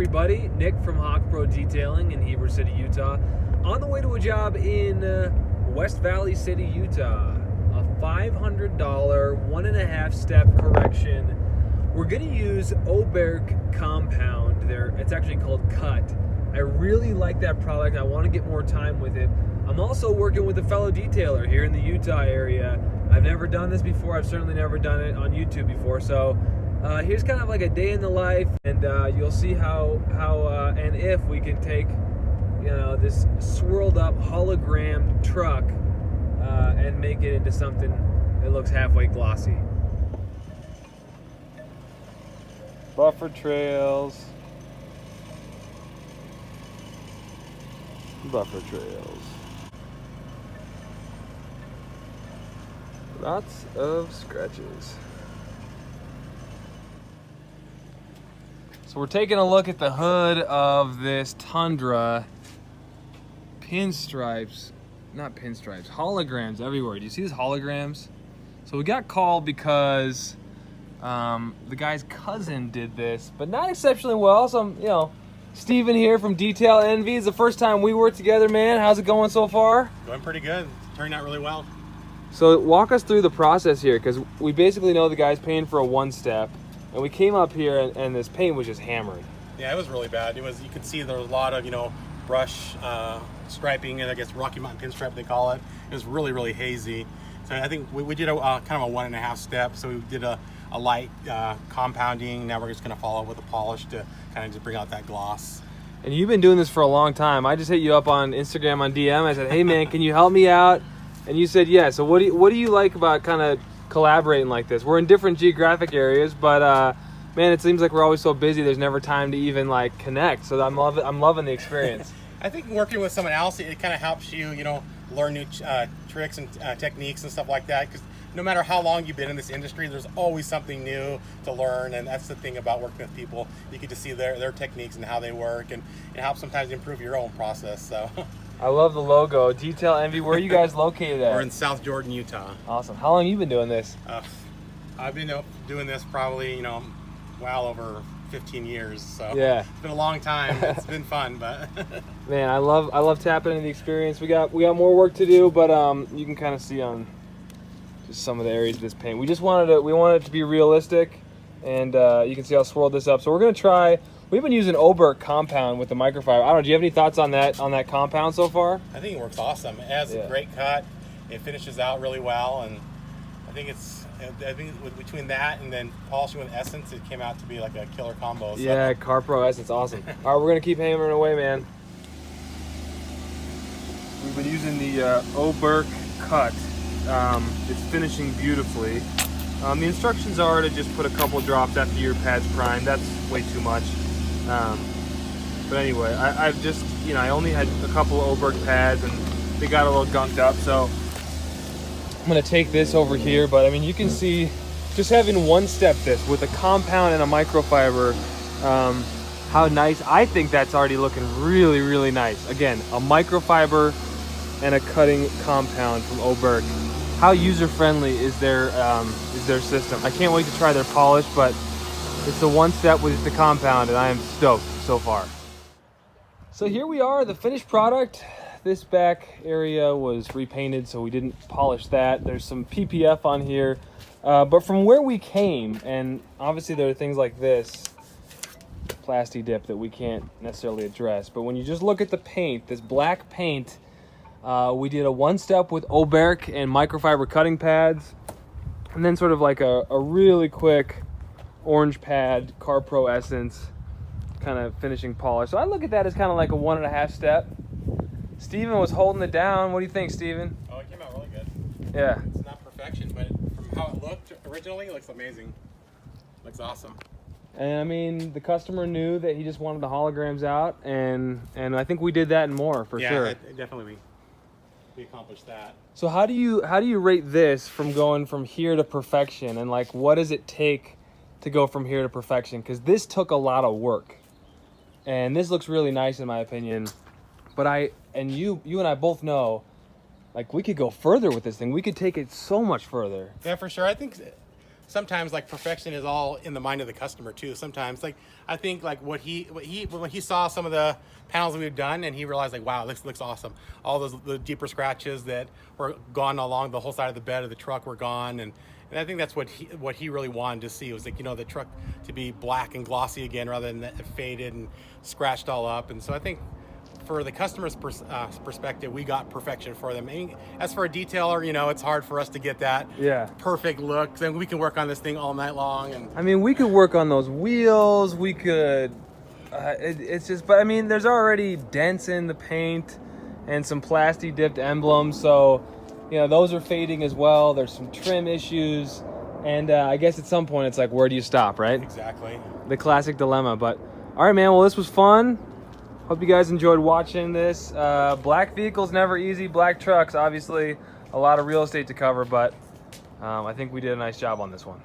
everybody, Nick from Carpro Detailing in Heber City, Utah. On the way to a job in West Valley City, Utah. A $500 1.5 step correction. We're going to use Oberk compound there. It's actually called Cut. I really like that product. I want to get more time with it. I'm also working with a fellow detailer here in the Utah area. I've never done this before. I've certainly never done it on YouTube before. So here's kind of like a day in the life, and you'll see how and if we can take this swirled up hologrammed truck and make it into something that looks halfway glossy. Buffer trails. Buffer trails. Lots of scratches. So we're taking a look at the hood of this Tundra. Pinstripes, not pinstripes, holograms everywhere. Do you see these holograms? So we got called because the guy's cousin did this, but not exceptionally well. So, Steven here from Detail Envy. It's the first time we work together, man. How's it going so far? Going pretty good. Turned out really well. So walk us through the process here, because we basically know the guy's paying for a one-step, and we came up here and this paint was just hammered. Yeah, it was really bad. You could see there was a lot of, brush striping, and I guess Rocky Mountain pinstripe they call it. It was really, really hazy. So I think we did a kind of a 1.5 step. So we did a light compounding. Now we're just going to follow with a polish to kind of just bring out that gloss. And you've been doing this for a long time. I just hit you up on Instagram on DM. I said, hey man, can you help me out? And you said yeah. So what do you like about kind of collaborating like this? We're in different geographic areas, but man, it seems like we're always so busy. There's never time to even like connect. So I'm loving the experience. I think working with someone else, it kind of helps you, learn new tricks and techniques and stuff like that. Because no matter how long you've been in this industry, there's always something new to learn. And that's the thing about working with people. You get to see their techniques and how they work, and it helps sometimes improve your own process. So. I love the logo. Detail Envy. Where are you guys located at? We're in South Jordan, Utah. Awesome. How long have you been doing this? I've been doing this probably, well over 15 years. So yeah, it's been a long time. It's been fun, but man, I love tapping into the experience. We got more work to do, but you can kind of see on just some of the areas of this paint. We wanted it to be realistic, and you can see how I swirled this up. So we're gonna try. We've been using Oberk compound with the microfiber. I don't know. Do you have any thoughts on that compound so far? I think it works awesome. It has a great cut. It finishes out really well, and I think between that and then polishing with Essence, it came out to be like a killer combo. So. Yeah, Carpro Essence, awesome. All right, we're gonna keep hammering away, man. We've been using the Oberk cut. It's finishing beautifully. The instructions are to just put a couple drops after your pad's primed. That's way too much. But anyway, I've just, I only had a couple of Oberk pads and they got a little gunked up, so I'm gonna take this over here. But I mean, you can see just having one step this with a compound and a microfiber, how nice. I think that's already looking really, really nice. Again, a microfiber and a cutting compound from Oberk. How user-friendly is their system? I can't wait to try their polish, but it's the one step with the compound, and I am stoked so far. So here we are, the finished product. This back area was repainted, so we didn't polish that. There's some PPF on here, but from where we came, and obviously there are things like this plasti dip that we can't necessarily address, but when you just look at the paint, this black paint, we did a one step with Oberk and microfiber cutting pads, and then sort of like a really quick orange pad, Carpro Essence, kind of finishing polish. So I look at that as kind of like a 1.5 step. Steven was holding it down. What do you think, Steven? Oh, it came out really good. Yeah. It's not perfection, but from how it looked originally, it looks amazing. Looks awesome. And I mean, the customer knew that he just wanted the holograms out, and I think we did that and more for sure. Yeah, definitely. We accomplished that. So how do you rate this from going from here to perfection, and like what does it take to go from here to perfection? Because this took a lot of work, and this looks really nice in my opinion. But you and I both know, like, we could go further with this thing. We could take it so much further. Yeah, for sure. I think sometimes like perfection is all in the mind of the customer too. Sometimes like I think like when he saw some of the panels we've done and he realized like, wow, this looks awesome. All those the deeper scratches that were gone along the whole side of the bed of the truck were gone, and I think that's what he really wanted to see, was like, you know, the truck to be black and glossy again rather than faded and scratched all up. And so I think for the customer's perspective, we got perfection for them. And as for a detailer, you know, it's hard for us to get that perfect look. And we can work on this thing all night long. And I mean, we could work on those wheels. We could. It's just, but I mean, there's already dents in the paint and some plastic dipped emblems, so you know those are fading as well. There's some trim issues, and I guess at some point it's like, where do you stop, right? Exactly. The classic dilemma. But all right, man. Well, this was fun. Hope you guys enjoyed watching this. Black vehicles never easy. Black trucks, obviously, a lot of real estate to cover, but I think we did a nice job on this one.